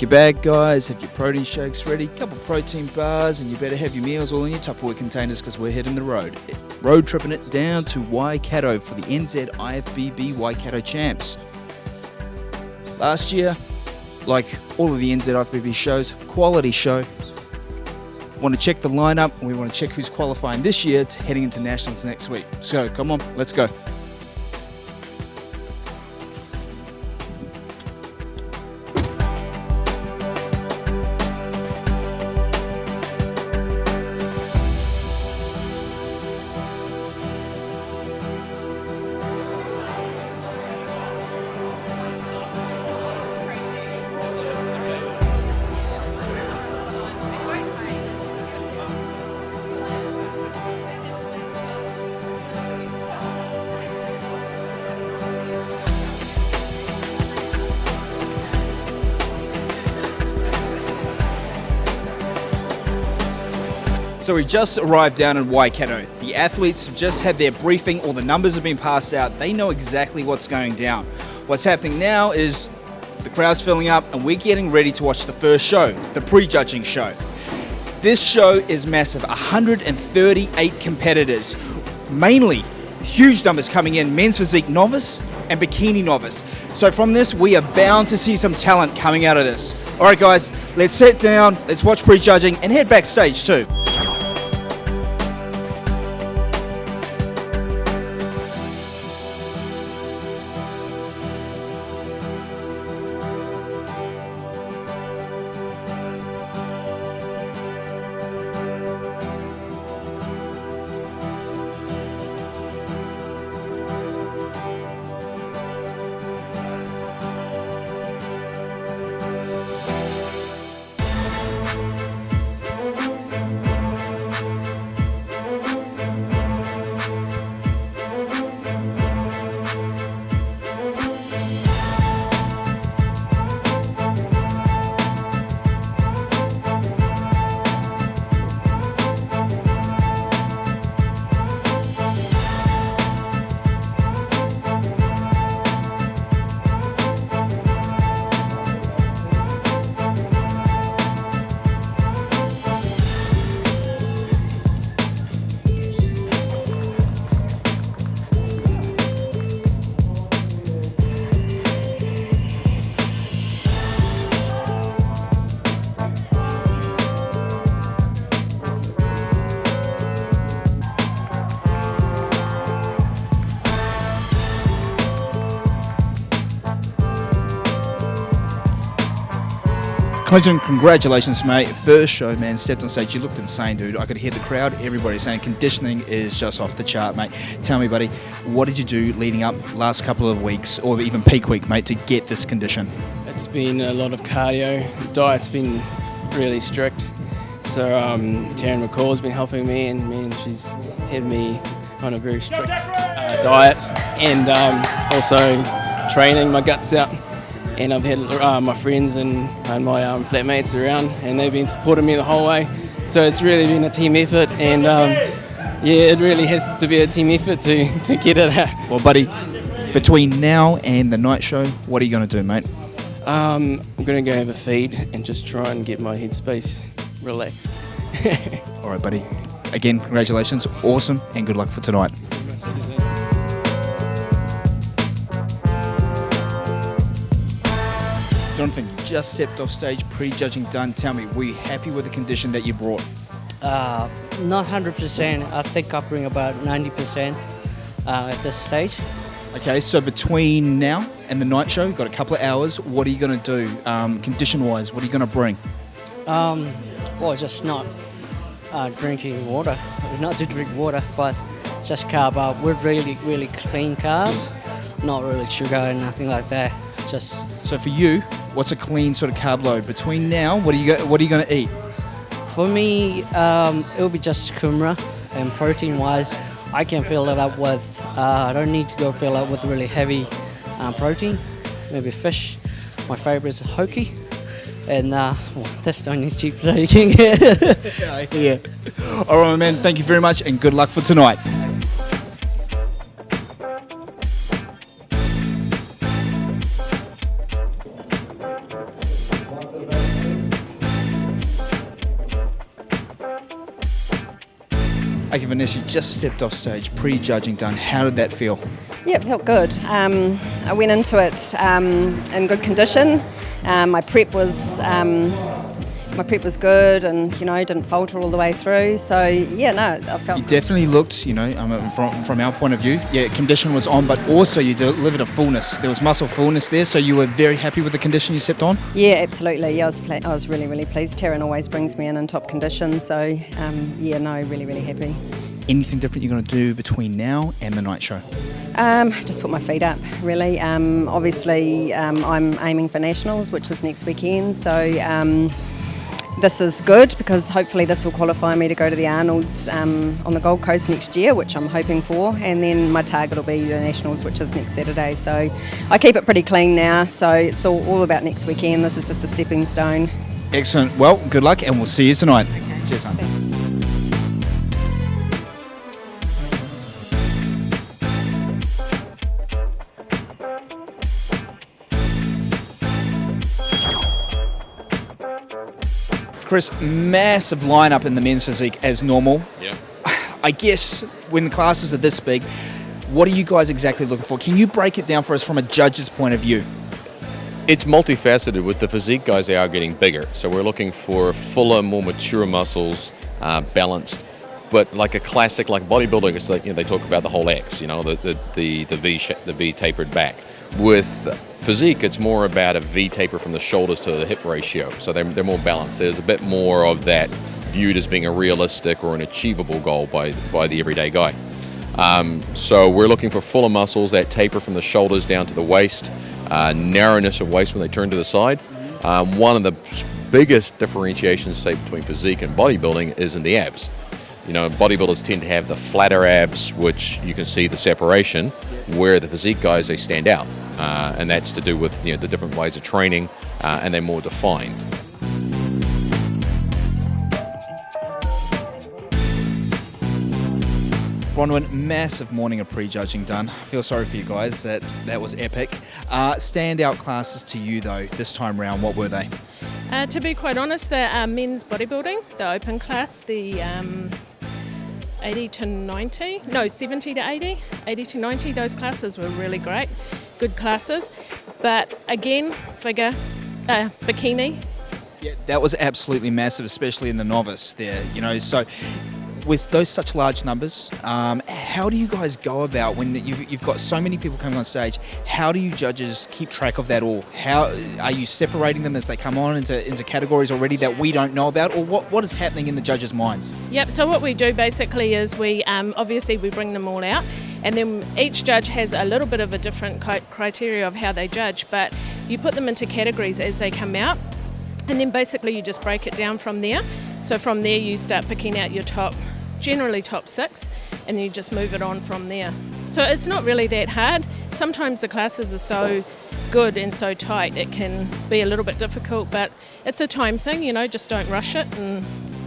your bag, guys, have your protein shakes ready, couple protein bars, and you better have your meals all in your Tupperware containers because we're hitting the road. Road tripping it down to Waikato for the NZIFBB WAIKATO CHAMPS. Last year, like all of the NZIFBB shows, quality show. Want to check the lineup, and we want to check who's qualifying this year to heading into nationals next week. So come on, let's go. So we just arrived down in Waikato. The athletes have just had their briefing, all the numbers have been passed out, they know exactly what's going down. What's happening now is the crowd's filling up and we're getting ready to watch the first show, the Prejudging show. This show is massive, 138 competitors, mainly huge numbers coming in, men's physique novice and bikini novice. So from this, we are bound to see some talent coming out of this. All right guys, let's sit down, let's watch Prejudging and head backstage too. Clinton, congratulations, mate. First show, man, stepped on stage. You looked insane, dude. I could hear the crowd, everybody saying conditioning is just off the chart, mate. Tell me, buddy, what did you do leading up last couple of weeks, or even peak week, mate, to get this condition? It's been a lot of cardio. The diet's been really strict. So Taryn McCall's been helping me, and she's had me on a very strict diet, and also training my guts out. And I've had my friends and my flatmates around, and they've been supporting me the whole way. So it's really been a team effort, and yeah, it really has to be a team effort to get it out. Well, buddy, between now and the night show, what are you going to do, mate? I'm going to go have a feed and just try and get my headspace relaxed. All right, buddy. Again, congratulations, awesome, and good luck for tonight. Jonathan, you just stepped off stage, prejudging done. Tell me, were you happy with the condition that you brought? Not 100%. I think I bring about 90% at this stage. Okay, so between now and the night show, you've got a couple of hours. What are you going to do, condition-wise? What are you going to bring? Well, just not drinking water. Not to drink water, but just carb up with really, really clean carbs. Not really sugar and nothing like that. Just. So for you, what's a clean sort of carb load? Between now, what are you going to eat? For me, it will be just kumara, and protein-wise, I can fill it up with. I don't need to go fill up with really heavy protein. Maybe fish. My favourite is hoki, and well, that's only cheap so you can get. Yeah. All right, man. Thank you very much, and good luck for tonight. Vanessa just stepped off stage, prejudging done. How did that feel? Yeah, it felt good. I went into it in good condition. My prep was good, and didn't falter all the way through. So yeah, no, I felt. You definitely looked, from our point of view, condition was on, but also you delivered a fullness. There was muscle fullness there, so you were very happy with the condition you stepped on. Yeah, absolutely. Yeah, I was really, really pleased. Taryn always brings me in top condition, so really, really happy. Anything different you're going to do between now and the night show? Just put my feet up, really. Obviously, I'm aiming for nationals, which is next weekend. So this is good because hopefully this will qualify me to go to the Arnold's on the Gold Coast next year, which I'm hoping for. And then my target will be the nationals, which is next Saturday. So I keep it pretty clean now. So it's all about next weekend. This is just a stepping stone. Excellent. Well, good luck, and we'll see you tonight. Okay. Cheers, hon. Chris, massive lineup in the men's physique as normal. Yeah. I guess when the classes are this big, what are you guys exactly looking for? Can you break it down for us from a judge's point of view? It's multifaceted. With the physique guys, they are getting bigger. So we're looking for fuller, more mature muscles, balanced. But like a classic, like bodybuilding, it's like, they talk about the whole X, the V shape, the V tapered back. With physique, it's more about a V taper from the shoulders to the hip ratio. So they're more balanced. There's a bit more of that viewed as being a realistic or an achievable goal by the everyday guy. So we're looking for fuller muscles, that taper from the shoulders down to the waist, narrowness of waist when they turn to the side. One of the biggest differentiations, say, between physique and bodybuilding is in the abs. Bodybuilders tend to have the flatter abs, which you can see the separation, where the physique guys, they stand out. And that's to do with the different ways of training, and they're more defined. Bronwyn, massive morning of prejudging done. I feel sorry for you guys, that was epic. Standout classes to you though, this time round, what were they? To be quite honest, the men's bodybuilding, the open class, the 80 to 90, no, 70 to 80, 80 to 90, those classes were really great, good classes. But again, figure, bikini. Yeah, that was absolutely massive, especially in the novice there, so with those such large numbers, how do you guys go about when you've got so many people coming on stage? How do you judges keep track of that all? How are you separating them as they come on into categories already that we don't know about, or what is happening in the judges' minds? Yep, so what we do basically is we obviously we bring them all out, and then each judge has a little bit of a different criteria of how they judge, but you put them into categories as they come out, and then basically you just break it down from there. So from there you start picking out your generally top 6, and you just move it on from there. So it's not really that hard. Sometimes the classes are so good and so tight it can be a little bit difficult, but it's a time thing, just don't rush it, and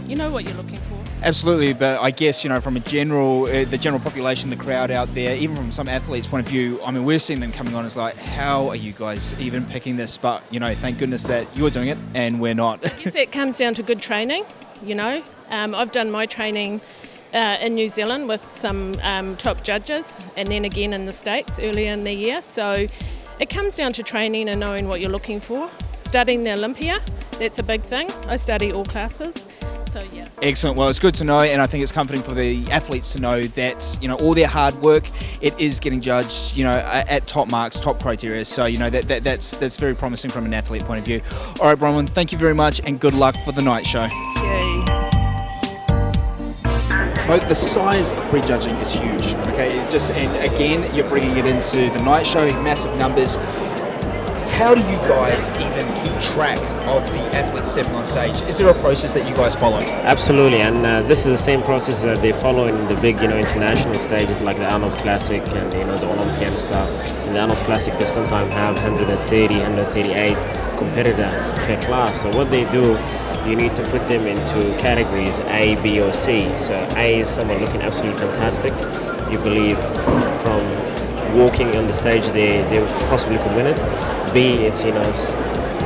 you know what you're looking for. Absolutely, but I guess, from the general population, the crowd out there, even from some athletes' point of view, I mean, we're seeing them coming on as like, how are you guys even picking this? But, thank goodness that you're doing it and we're not. I guess it comes down to good training, I've done my training in New Zealand with some top judges, and then again in the States earlier in the year. So it comes down to training and knowing what you're looking for. Studying the Olympia, that's a big thing. I study all classes. So yeah. Excellent. Well, it's good to know, and I think it's comforting for the athletes to know that all their hard work, it is getting judged at top marks, top criteria. So that's very promising from an athlete point of view. All right, Bronwyn, thank you very much, and good luck for the night show. Yay. The size of prejudging is huge. Okay, and again, you're bringing it into the night show, massive numbers. How do you guys even keep track of the athletes stepping on stage? Is there a process that you guys follow? Absolutely, and this is the same process that they follow in the big, international stages like the Arnold Classic and the Olympia and stuff. In the Arnold Classic, they sometimes have 130, 138 competitor per class. So what they do, you need to put them into categories A, B, or C. So A is someone looking absolutely fantastic. You believe from walking on the stage they possibly could win it. B, it's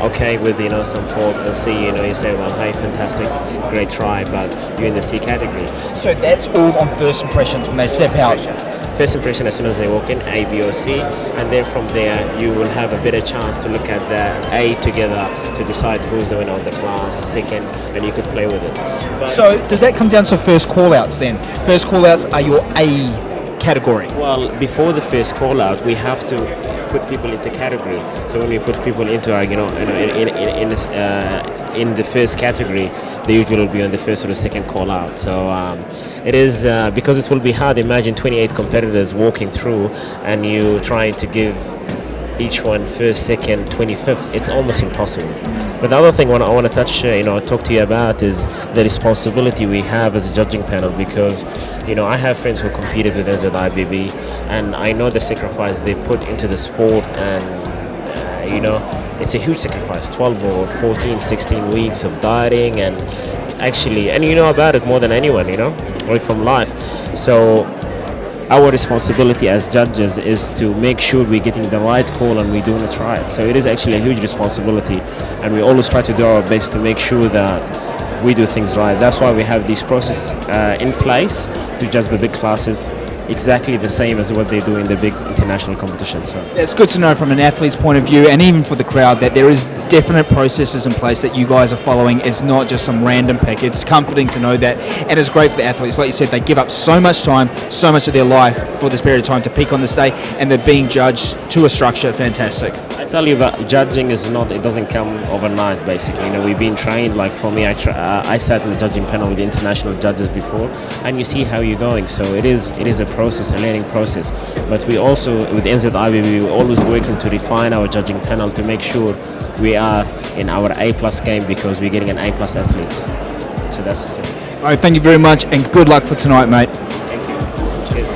okay with some fault and C, you say, well, hey, fantastic, great try, but you're in the C category. So that's all on first impressions when they step out. First impression as soon as they walk in, A, B or C, and then from there you will have a better chance to look at the A together to decide who's the winner of the class, second, and you could play with it. But So does that come down to first call-outs then? First call-outs are your A category. well, before the first call out, we have to put people into category. So when we put people into our, in the first category, they usually will be on the first or the second call out. So it is because it will be hard. Imagine 28 competitors walking through, and you trying to give each one first, second, 25th. It's almost impossible. But the other thing I want to touch, talk to you about is the responsibility we have as a judging panel, because, I have friends who competed with NZIFBB, and I know the sacrifice they put into the sport, and, it's a huge sacrifice, 12 or 14, 16 weeks of dieting, and actually, and you know about it more than anyone, right from life. So our responsibility as judges is to make sure we're getting the right call and we're doing it right. So it is actually a huge responsibility, and we always try to do our best to make sure that we do things right. That's why we have this process in place to judge the big classes, exactly the same as what they do in the big international competitions. So It's good to know from an athlete's point of view, and even for the crowd, that there is definite processes in place that you guys are following. It's not just some random pick. It's comforting to know that, and it's great for the athletes. Like you said, they give up so much time, so much of their life for this period of time to peak on this day, and they're being judged to a structure. Fantastic. I tell you that judging is not, it doesn't come overnight basically. We've been trained, like for me, I sat in the judging panel with the international judges before, and you see how you're going. So it is a process, a learning process. But we also, with NZIFBB, we're always working to refine our judging panel to make sure we are in our A+ game, because we're getting an A+ athletes. So that's the same. All right, thank you very much, and good luck for tonight, mate. Thank you. Cheers.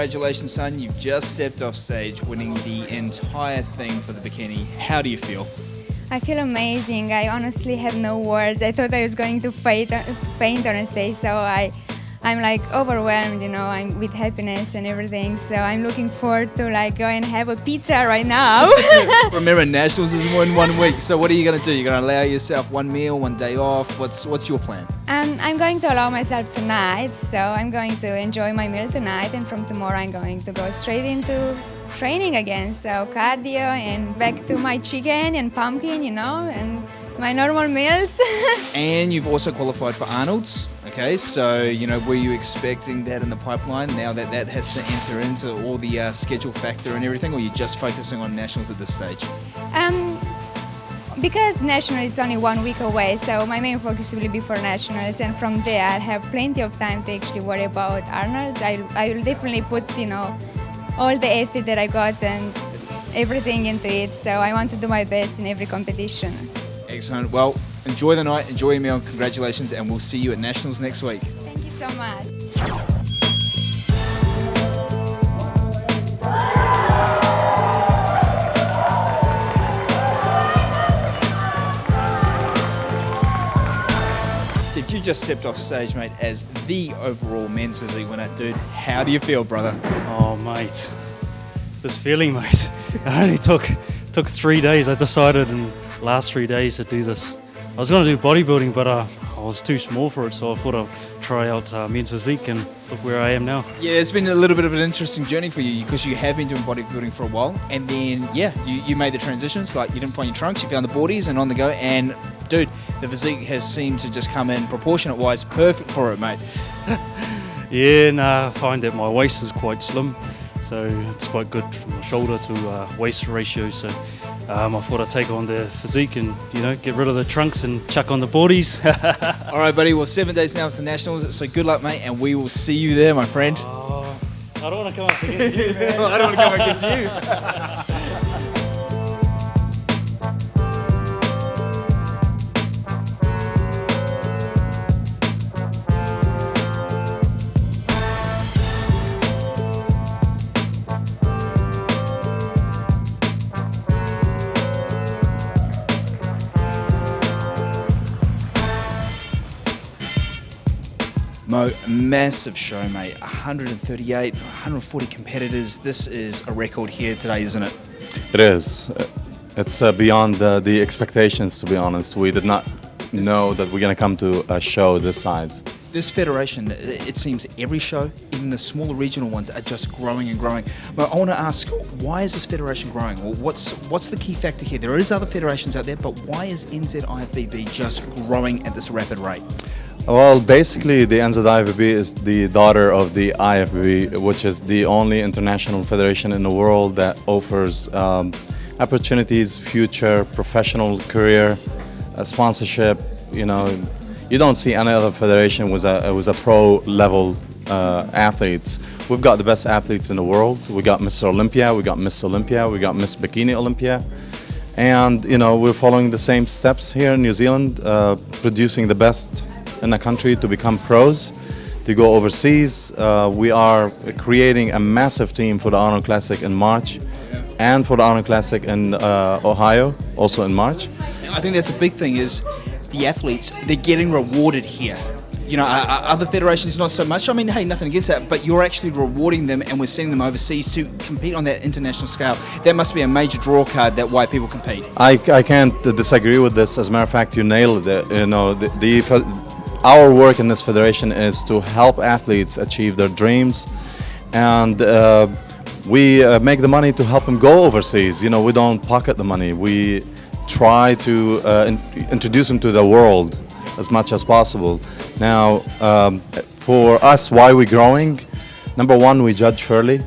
congratulations, son. You've just stepped off stage winning the entire thing for the bikini. How do you feel? I feel amazing. I honestly have no words. I thought I was going to faint on a stage, so I'm like overwhelmed, you know, I'm with happiness and everything. So I'm looking forward to like go and have a pizza right now. Remember, Nationals is in 1 week. So what are you going to do? You're going to allow yourself 1 meal, 1 day off? What's your plan? I'm going to allow myself tonight, so I'm going to enjoy my meal tonight, and from tomorrow I'm going to go straight into training again. So cardio and back to my chicken and pumpkin, you know, and my normal meals. And you've also qualified for Arnold's. Okay, so, you know, were you expecting that in the pipeline now that that has to enter into all the schedule factor and everything, or are you just focusing on Nationals at this stage? Because Nationals is only 1 week away, so my main focus will be for Nationals, and from there I'll have plenty of time to actually worry about Arnold's. I will definitely put, you know, all the effort that I got and everything into it, so I want to do my best in every competition. Excellent. Well, enjoy the night, enjoy your meal, congratulations, and we'll see you at Nationals next week. Thank you so much. Dude, you just stepped off stage, mate, as the overall men's physique winner. Dude, how do you feel, brother? Oh, mate, this feeling, mate. It only took 3 days. I decided in the last 3 days to do this. I was going to do bodybuilding, but I was too small for it, so I thought I'd try out men's physique, and look where I am now. Yeah, it's been a little bit of an interesting journey for you because you have been doing bodybuilding for a while, and then, yeah, you made the transitions. Like, you didn't find your trunks, you found the boardies and on the go, and, dude, the physique has seemed to just come in proportionate-wise perfect for it, mate. Yeah, I find that my waist is quite slim, so it's quite good from the shoulder to waist ratio, so I thought I'd take on the physique and, you know, get rid of the trunks and chuck on the boardies. All right, buddy. Well, 7 days now to Nationals, so good luck, mate, and we will see you there, my friend. I don't want to come up against you, man. I don't want to come against you. Mo, massive show, mate. 138, 140 competitors. This is a record here today, isn't it? It is. It's beyond the expectations, to be honest. We did not know that we're going to come to a show this size. This federation, it seems every show, even the smaller regional ones, are just growing and growing. But I want to ask, why is this federation growing? Well, what's the key factor here? There is other federations out there, but why is NZIFBB just growing at this rapid rate? Well, basically, the NZIFBB is the daughter of the IFBB, which is the only international federation in the world that offers opportunities, future, professional career, sponsorship. You know, you don't see any other federation with a pro level athletes. We've got the best athletes in the world. We got Mr. Olympia, we got Miss Olympia, we got Miss Bikini Olympia. And, you know, we're following the same steps here in New Zealand, producing the best in the country to become pros, to go overseas. We are creating a massive team for the Arnold Classic in March and for the Arnold Classic in Ohio, also in March. I think that's a big thing is the athletes, they're getting rewarded here. You know, other federations not so much. I mean, hey, nothing against that, but you're actually rewarding them and we're sending them overseas to compete on that international scale. That must be a major draw card that why people compete. I can't disagree with this. As a matter of fact, you nailed it. You know, our work in this federation is to help athletes achieve their dreams, and we make the money to help them go overseas. You know, we don't pocket the money. We try to introduce them to the world as much as possible. Now, for us, why we're growing, number one, we judge fairly.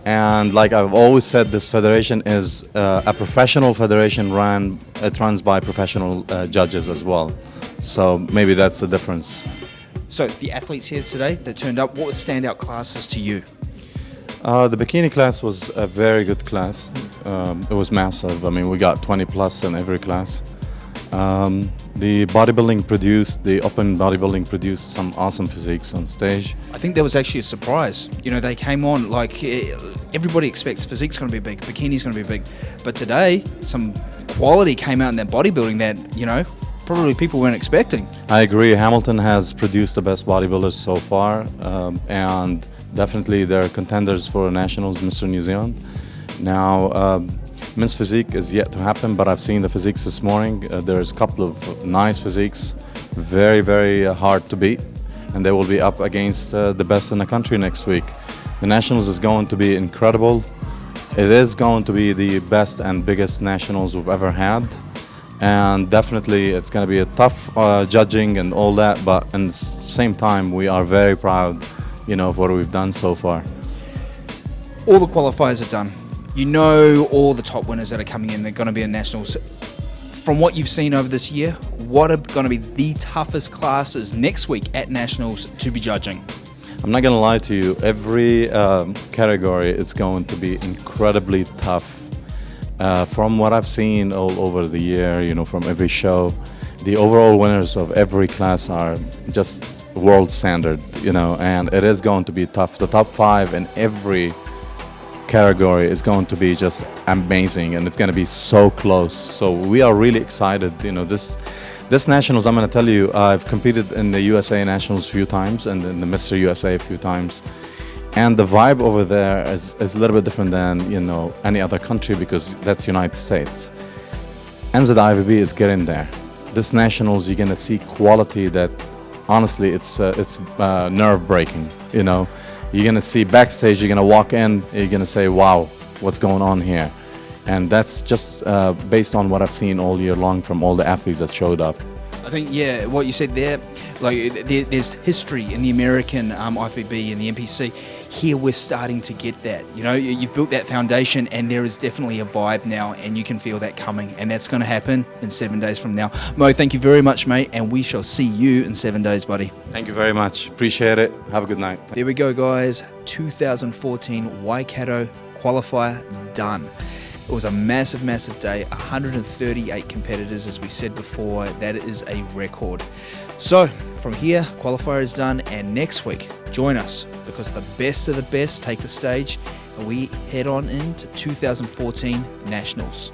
And like I've always said, this federation is a professional federation it runs by professional judges as well. So maybe that's the difference. So the athletes here today that turned up, what were standout classes to you? The bikini class was a very good class. It was massive. I mean, we got 20 plus in every class. The open bodybuilding produced some awesome physiques on stage. I think that was actually a surprise. You know, they came on like everybody expects physique's going to be big, bikini's going to be big, but today some quality came out in that bodybuilding that, you know, probably people weren't expecting. I agree. Hamilton has produced the best bodybuilders so far, and definitely they're contenders for nationals, Mr. New Zealand. Now, men's physique is yet to happen, but I've seen the physiques this morning. There's a couple of nice physiques, very, very hard to beat, and they will be up against the best in the country next week. The nationals is going to be incredible. It is going to be the best and biggest nationals we've ever had, and definitely it's going to be a tough judging and all that, but at the same time we are very proud, you know, of what we've done so far. All the qualifiers are done. You know all the top winners that are coming in, they're going to be in nationals. From what you've seen over this year, what are going to be the toughest classes next week at nationals to be judging? I'm not going to lie to you, every category is going to be incredibly tough. From what I've seen all over the year, you know, from every show, the overall winners of every class are just world standard, you know, and it is going to be tough. The top 5 in every category is going to be just amazing, and it's going to be so close. So we are really excited. You know, this nationals, I'm going to tell you, I've competed in the USA nationals a few times and in the Mr. USA a few times, and the vibe over there is a little bit different than, you know, any other country, because that's United States. NZIFBB is getting there. This nationals, you're going to see quality that honestly it's nerve breaking, you know. You're going to see backstage, you're going to walk in, you're going to say, wow, what's going on here? And that's just based on what I've seen all year long from all the athletes that showed up. I think, yeah, what you said there, like there's history in the American IFBB and the NPC. Here we're starting to get that. You know, you've built that foundation, and there is definitely a vibe now, and you can feel that coming, and that's going to happen in 7 days from now. Mo, thank you very much, mate, and we shall see you in 7 days, buddy. Thank you very much. Appreciate it. Have a good night. There we go, guys. 2014 Waikato qualifier done. It was a massive, massive day. 138 competitors, as we said before. That is a record. So from here, qualifier is done, and next week, join us, because the best of the best take the stage, and we head on into 2014 Nationals.